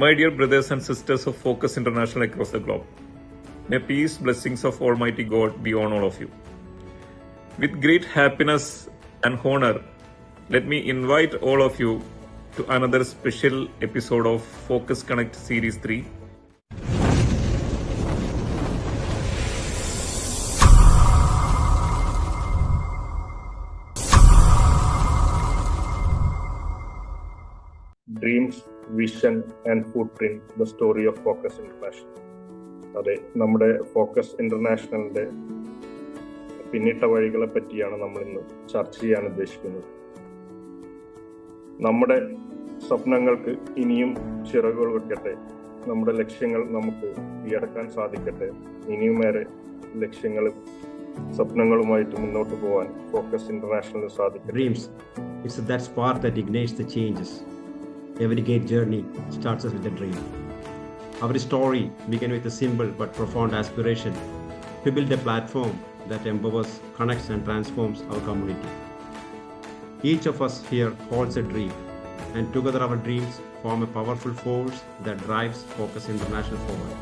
My dear brothers and sisters of Focus International across the globe, may peace, blessings of Almighty God be on all of you. With great happiness and honor, let me invite all of you to another special episode of Focus Connect Series 3. Dreams, Vision and Footprint, the story of Focus International. അതെ, നമ്മുടെ focus ഇന്റർനാഷണലിന്റെ പിന്നിട്ട വഴികളെ പറ്റിയാണ് നമ്മൾ ഇന്ന് ചർച്ച ചെയ്യാൻ ഉദ്ദേശിക്കുന്നത്. നമ്മുടെ സ്വപ്നങ്ങൾക്ക് ഇനിയും ചിറകുകൾ വെക്കട്ടെ, നമ്മുടെ ലക്ഷ്യങ്ങൾ നമുക്ക് കീഴടക്കാൻ സാധിക്കട്ടെ, ഇനിയുമേറെ ലക്ഷ്യങ്ങളും സ്വപ്നങ്ങളുമായിട്ട് മുന്നോട്ട് പോകാൻ ഫോക്കസ് ഇന്റർനാഷണലിന് സാധിക്കട്ടെ. Dreams, it's that spark that ignites the changes. Every great journey starts us with a dream. Our story began with a simple but profound aspiration to build a platform that empowers, connects and transforms our community. Each of us here holds a dream, and together our dreams form a powerful force that drives Focus International forward.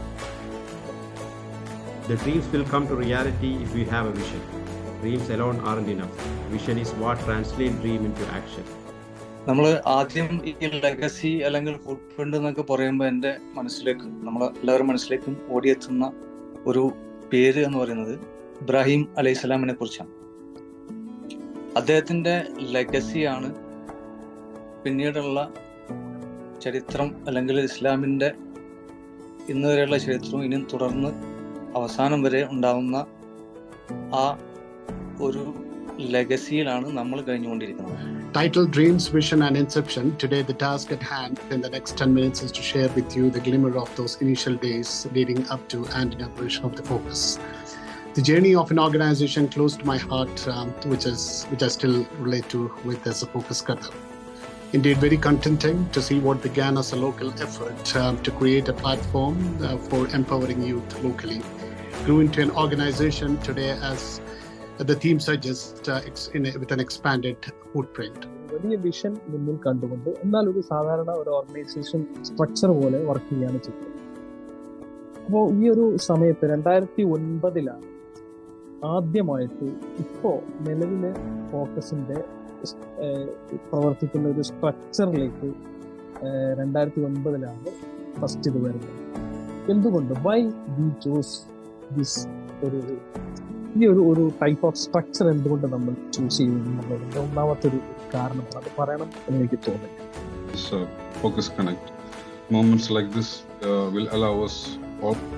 The dreams will come to reality if we have a vision. Dreams alone aren't enough. Vision is what translates dream into action. നമ്മൾ ആദ്യം ഈ legacy അല്ലെങ്കിൽ ഫുട് print എന്നൊക്കെ പറയുമ്പോൾ എൻ്റെ മനസ്സിലേക്ക്, നമ്മളെല്ലാവരും മനസ്സിലേക്കും ഓടിയെത്തുന്ന ഒരു പേര് എന്ന് പറയുന്നത് ഇബ്രാഹിം അലൈഹിസ്സലാമിനെ കുറിച്ചാണ്. അദ്ദേഹത്തിൻ്റെ ലെഗസിയാണ് പിന്നീടുള്ള ചരിത്രം, അല്ലെങ്കിൽ ഇസ്ലാമിൻ്റെ ഇന്ന് വരെയുള്ള ചരിത്രവും ഇനിയും തുടർന്ന് അവസാനം വരെ ഉണ്ടാവുന്ന ആ ഒരു ലെഗസിയിലാണ് നമ്മൾ കഴിഞ്ഞുകൊണ്ടിരിക്കുന്നത്. Titled Dreams, Vision and Inception, today the task at hand in the next 10 minutes is to share with you the glimmer of those initial days leading up to and inauguration of the Focus. The journey of an organization close to my heart, which I still relate to with as a Focus Qatar. Indeed, very contenting to see what began as a local effort to create a platform for empowering youth locally, grew into an organization today as the theme suggests with an expanded footprint. വലിയ vision മുന്നിൽ കണ്ടുകൊണ്ട് എന്നാൽ ഒരു സാധാരണ ഒരു organisation structure പോലെ work ചെയ്യാണ് ചെയ്യുന്നത്. അപ്പോൾ ഈ ഒരു സമയത്ത് 2009 ആദ്യമായിട്ട് ഇപ്പോൾ നിലവിലെ ഫോക്കസിന്റെ പ്രവർത്തിക്കുന്ന ഒരു സ്ട്രക്ചറിലേക്ക് 2009 ഫസ്റ്റ് ഇത് വരുന്നത്. എന്തുകൊണ്ട് വൈ വി ചൂസ് ദിസ് ഈ ഒരു ടൈപ്പ് ഓഫ് സ്ട്രക്ചർ എന്തുകൊണ്ട് നമ്മൾ ചൂസ് ചെയ്യുന്നതിന്റെ ഒന്നാമത്തെ ഒരു കാരണമാണ്. അത് പറയണം എന്ന് എനിക്ക് തോന്നുന്നു. Focus Connect. Moments like this will allow us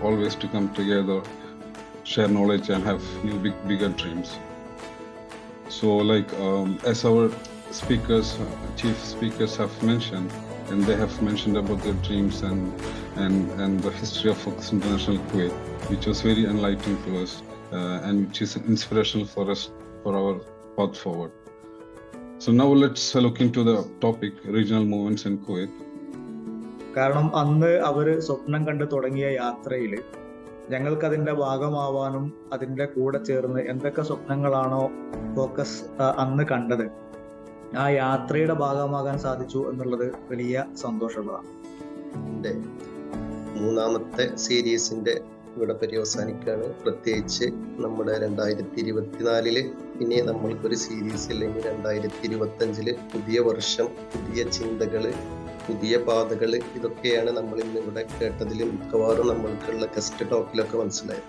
always to come together, share knowledge and have new bigger dreams. So as our speakers, chief speakers have mentioned, and they have mentioned about their dreams and the history of Focus International Kuwait, which was very enlightening to us. And which is inspirational for us for our path forward. So now let's look into the topic regional movements in Kuwait. കാരണം അന്ന് അവര് സ്വപ്നം കണ്ടു തുടങ്ങിയ യാത്രയിൽ ഞങ്ങൾക്ക് അതിന്റെ ഭാഗമാവാനും അതിന്റെ കൂടെ ചേർന്ന് എന്തൊക്കെ സ്വപ്നങ്ങളാണോ ഫോക്കസ് അന്ന് കണ്ടത് ആ യാത്രയുടെ ഭാഗമാകാൻ സാധിച്ചു എന്നുള്ളത് വലിയ സന്തോഷമുള്ളതാണ്. എൻ്റെ മൂന്നാമത്തെ സീരീസിന്റെ ഇവിടെ പര്യവസാനിക്കുകയാണ്. പ്രത്യേകിച്ച് നമ്മുടെ 2024 ഇനി നമ്മൾക്കൊരു സീരീസ് അല്ലെങ്കിൽ 2025 പുതിയ വർഷം, പുതിയ ചിന്തകള്, പുതിയ പാതകള്, ഇതൊക്കെയാണ് നമ്മൾ ഇന്ന് ഇവിടെ കേട്ടതിൽ മിക്കവാറും നമ്മൾക്കുള്ള ഗസ്റ്റ് ടോക്കിലൊക്കെ മനസ്സിലായത്.